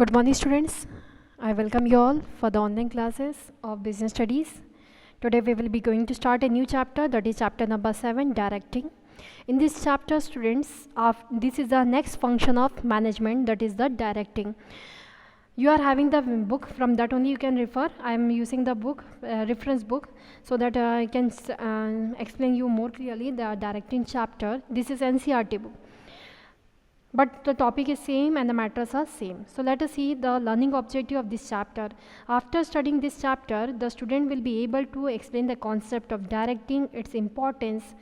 Good morning, students. I welcome you all for the online classes of business studies. Today we will be going to start a new chapter, that is chapter number 7, directing. In this chapter, students, this is the next function of management, that is the directing. You are having the book, from that only you can refer. I am using the book, reference book, so that I can explain you more clearly the directing chapter. This is NCERT book. But the topic is same and the matters are same. So let us see the learning objective of this chapter. After studying this chapter, the student will be able to explain the concept of directing, its importance,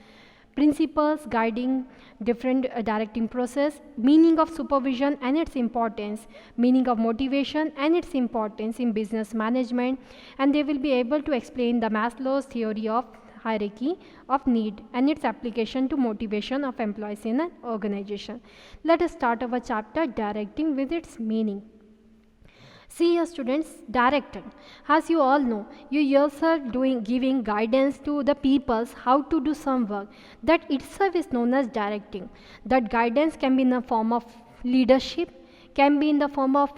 principles guiding different directing process, meaning of supervision and its importance, meaning of motivation and its importance in business management, and they will be able to explain the Maslow's theory of hierarchy of need and its application to motivation of employees in an organization. Let us start our chapter directing with its meaning. See here, students, directed. As you all know, you yourself giving guidance to the peoples how to do some work. That itself is known as directing. That guidance can be in the form of leadership, can be in the form of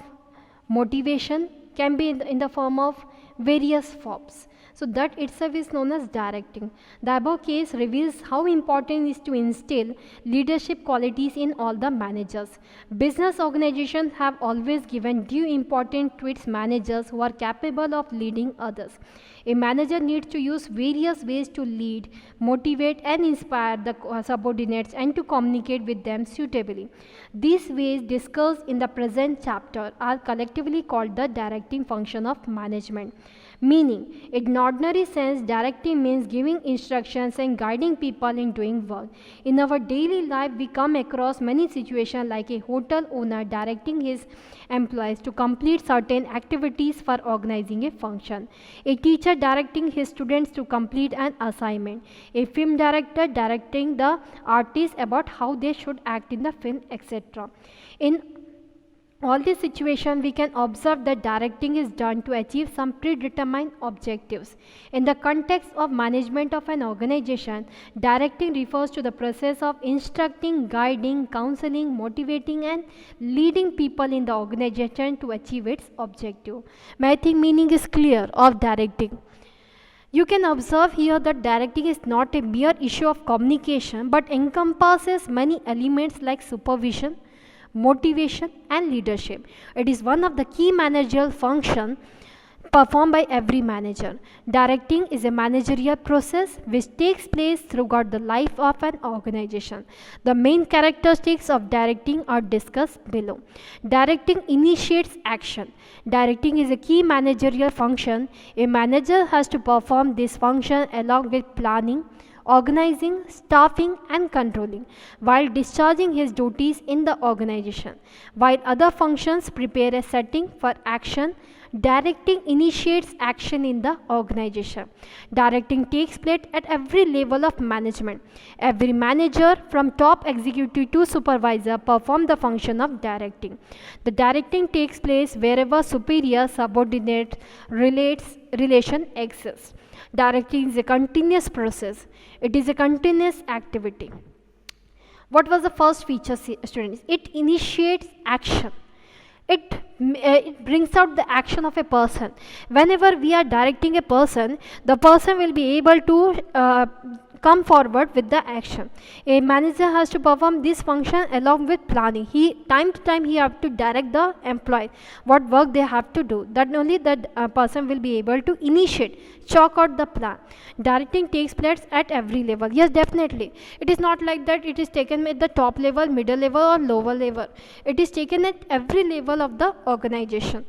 motivation, can be in the form of various forms. So that itself is known as directing. The above case reveals how important it is to instill leadership qualities in all the managers. Business organizations have always given due importance to its managers who are capable of leading others. A manager needs to use various ways to lead, motivate and inspire the subordinates and to communicate with them suitably. These ways discussed in the present chapter are collectively called the directing function of management. Meaning, in ordinary sense, directing means giving instructions and guiding people in doing work. In our daily life, we come across many situations like a hotel owner directing his employees to complete certain activities for organizing a function, a teacher directing his students to complete an assignment, a film director directing the artists about how they should act in the film, etc. In all these situations, we can observe that directing is done to achieve some predetermined objectives. In the context of management of an organization, directing refers to the process of instructing, guiding, counseling, motivating and leading people in the organization to achieve its objective. I think meaning is clear of directing. You can observe here that directing is not a mere issue of communication but encompasses many elements like supervision, motivation and leadership. It is one of the key managerial functions performed by every manager. Directing is a managerial process which takes place throughout the life of an organization. The main characteristics of directing are discussed below. Directing initiates action. Directing is a key managerial function. A manager has to perform this function along with planning, organizing, staffing and controlling while discharging his duties in the organization. While other functions prepare a setting for action, directing initiates action in the organization. Directing takes place at every level of management. Every manager from top executive to supervisor perform the function of directing. The directing takes place wherever superior subordinate relation exists. Directing is a continuous process. It is a continuous activity. What was the first feature, students? It initiates action. It brings out the action of a person. Whenever we are directing a person, the person will be able to come forward with the action. A manager has to perform this function along with planning. Time to time he have to direct the employee what work they have to do. That only that person will be able to initiate, chalk out the plan. Directing takes place at every level. Yes, definitely. It is not like that it is taken at the top level, middle level or lower level. It is taken at every level of the organization.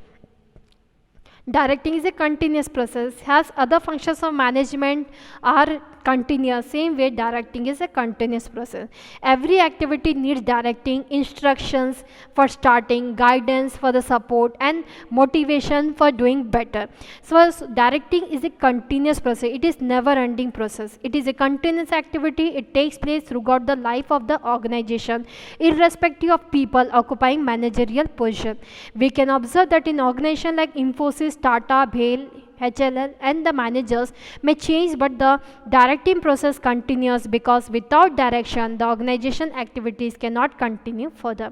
Directing is a continuous process. As other functions of management are continuous, same way directing is a continuous process. Every activity needs directing, instructions for starting, guidance for the support and motivation for doing better. So directing is a continuous process. It is never ending process. It is a continuous activity. It takes place throughout the life of the organization irrespective of people occupying managerial position. We can observe that in organizations like Infosys, Tata, BHEL, HLL and the managers may change, but the directing process continues, because without direction the organization activities cannot continue further.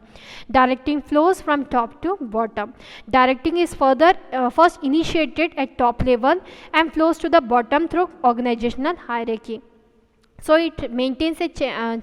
Directing flows from top to bottom. Directing is first initiated at top level and flows to the bottom through organizational hierarchy. So it maintains a channel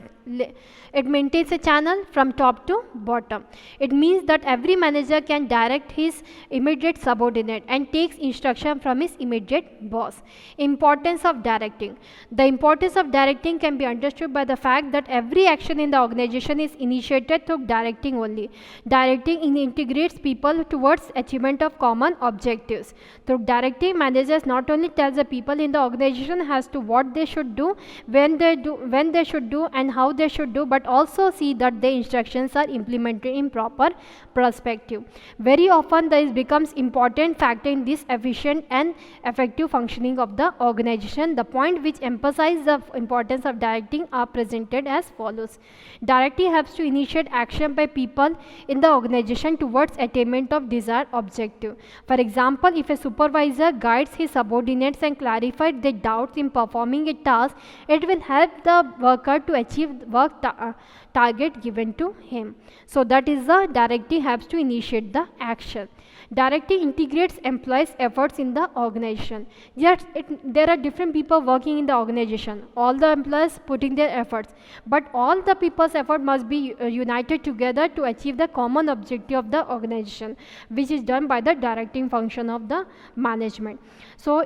from top to bottom. It means that every manager can direct his immediate subordinate and takes instruction from his immediate boss. Importance of directing. The importance of directing can be understood by the fact that every action in the organization is initiated through directing only. Directing integrates people towards achievement of common objectives. Through directing, managers not only tell the people in the organization as to what they should do, when they should do, and how they should do, but also see that the instructions are implemented in proper perspective. Very often this becomes important factor in this efficient and effective functioning of the organization. The point which emphasize the importance of directing are presented as follows. Directing helps to initiate action by people in the organization towards attainment of desired objective. For example, if a supervisor guides his subordinates and clarifies their doubts in performing a task, it will help the worker to achieve work target given to him. So that is the directing helps to initiate the action. Directing integrates employees' efforts in the organization. Yes, there are different people working in the organization, all the employees putting their efforts, but all the people's effort must be united together to achieve the common objective of the organization, which is done by the directing function of the management. So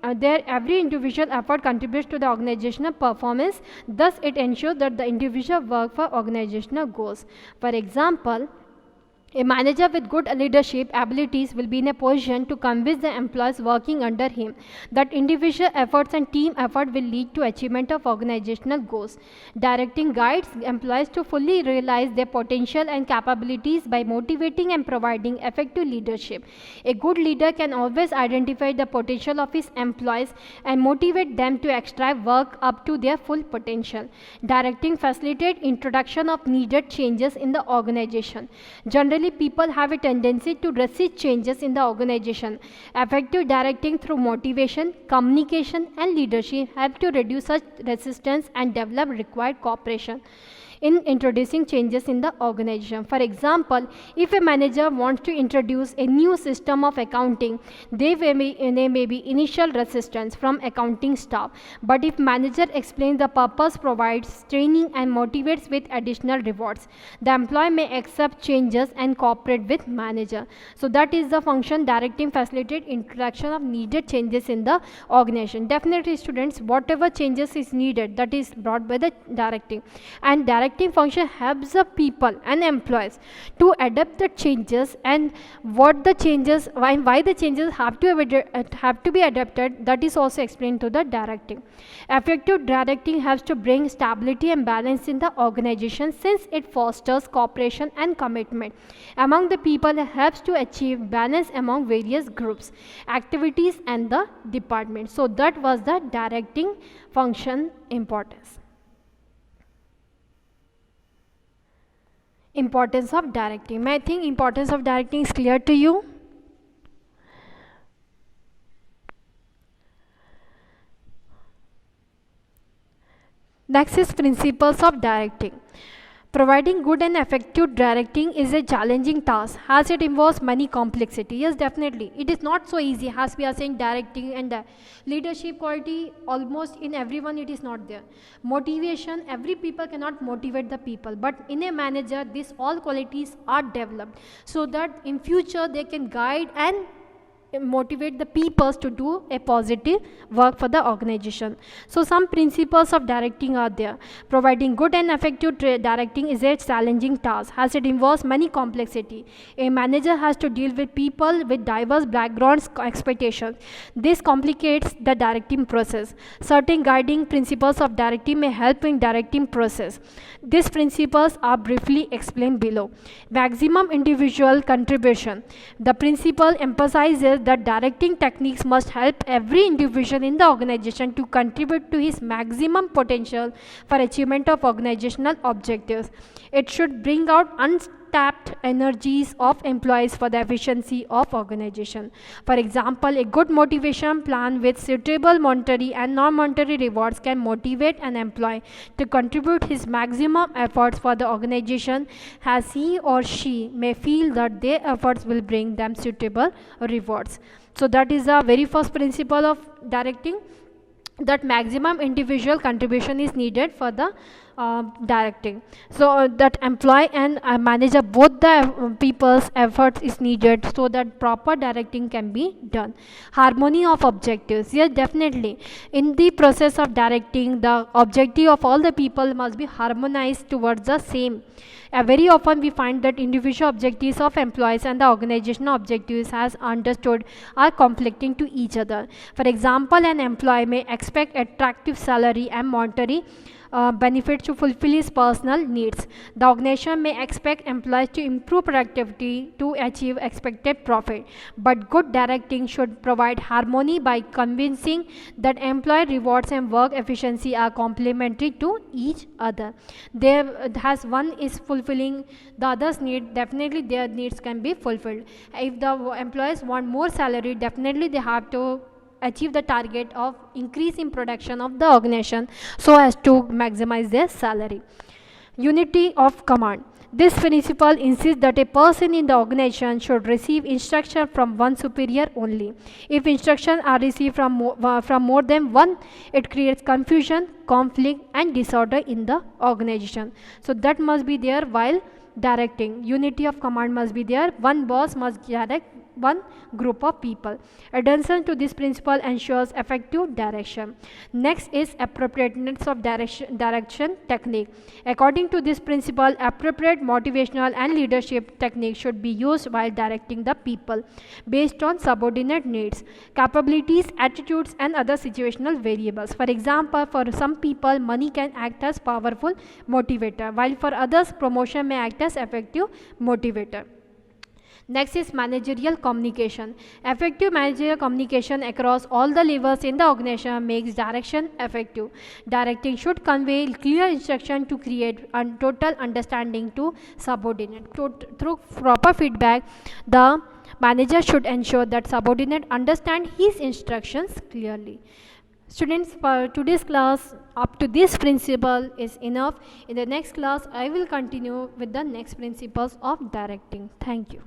every individual effort contributes to the organizational performance. Thus, it ensures that the individual work for organizational goals. For example, a manager with good leadership abilities will be in a position to convince the employees working under him that individual efforts and team effort will lead to achievement of organizational goals. Directing guides employees to fully realize their potential and capabilities by motivating and providing effective leadership. A good leader can always identify the potential of his employees and motivate them to extract work up to their full potential. Directing facilitates introduction of needed changes in the organization. Generally, people have a tendency to resist changes in the organization. Effective directing through motivation, communication, and leadership help to reduce such resistance and develop required cooperation in introducing changes in the organization. For example, if a manager wants to introduce a new system of accounting, there may be initial resistance from accounting staff. But if manager explains the purpose, provides training, and motivates with additional rewards, the employee may accept changes and cooperate with manager. So that is the function. Directing facilitate introduction of needed changes in the organization. Definitely, students, whatever changes is needed, that is brought by the directing. And directing function helps the people and employees to adapt the changes, and what the changes, why the changes have to be adapted, that is also explained to the directing. Effective directing helps to bring stability and balance in the organization, since it fosters cooperation and commitment among the people and helps to achieve balance among various groups, activities, and the department. So that was the directing function importance. Importance of directing. I think importance of directing is clear to you. Next is principles of directing. Providing good and effective directing is a challenging task as it involves many complexity. Yes, definitely. It is not so easy as we are saying directing and leadership quality almost in everyone it is not there. Motivation, every people cannot motivate the people, but in a manager these all qualities are developed so that in future they can guide and motivate the people to do a positive work for the organization. So some principles of directing are there. Providing good and effective directing is a challenging task as it involves many complexity. A manager has to deal with people with diverse backgrounds, expectations. This complicates the directing process. Certain guiding principles of directing may help in directing process. These principles are briefly explained below. Maximum individual contribution. The principle emphasizes that directing techniques must help every individual in the organization to contribute to his maximum potential for achievement of organizational objectives. It should bring out untapped energies of employees for the efficiency of organization. For example, a good motivation plan with suitable monetary and non-monetary rewards can motivate an employee to contribute his maximum efforts for the organization, as he or she may feel that their efforts will bring them suitable rewards. So that is the very first principle of directing, that maximum individual contribution is needed for the directing. So that employee and manager, both the people's efforts is needed so that proper directing can be done. Harmony of objectives, yes, definitely in the process of directing, the objective of all the people must be harmonized towards the same. Very often we find that individual objectives of employees and the organizational objectives as understood are conflicting to each other. For example, an employee may expect attractive salary and monetary benefits to fulfill his personal needs. The organization may expect employees to improve productivity to achieve expected profit. But good directing should provide harmony by convincing that employee rewards and work efficiency are complementary to each other. There has one is fulfilling the other's need, definitely their needs can be fulfilled. If the employees want more salary, definitely they have to achieve the target of increase in production of the organization so as to maximize their salary. Unity of command. This principle insists that a person in the organization should receive instruction from one superior only. If instructions are received from more than one, it creates confusion, conflict, and disorder in the organization. So that must be there while directing. Unity of command must be there. One boss must direct one group of people. Adherence to this principle ensures effective direction. Next is appropriateness of direction technique. According to this principle, appropriate motivational and leadership technique should be used while directing the people based on subordinate needs, capabilities, attitudes, and other situational variables. For example, for some people, money can act as powerful motivator, while for others, promotion may act as effective motivator. Next is managerial communication. Effective managerial communication across all the levels in the organization makes direction effective. Directing should convey clear instruction to create total understanding to subordinate. Through proper feedback, the manager should ensure that subordinate understand his instructions clearly. Students, for today's class, up to this principle is enough. In the next class, I will continue with the next principles of directing. Thank you.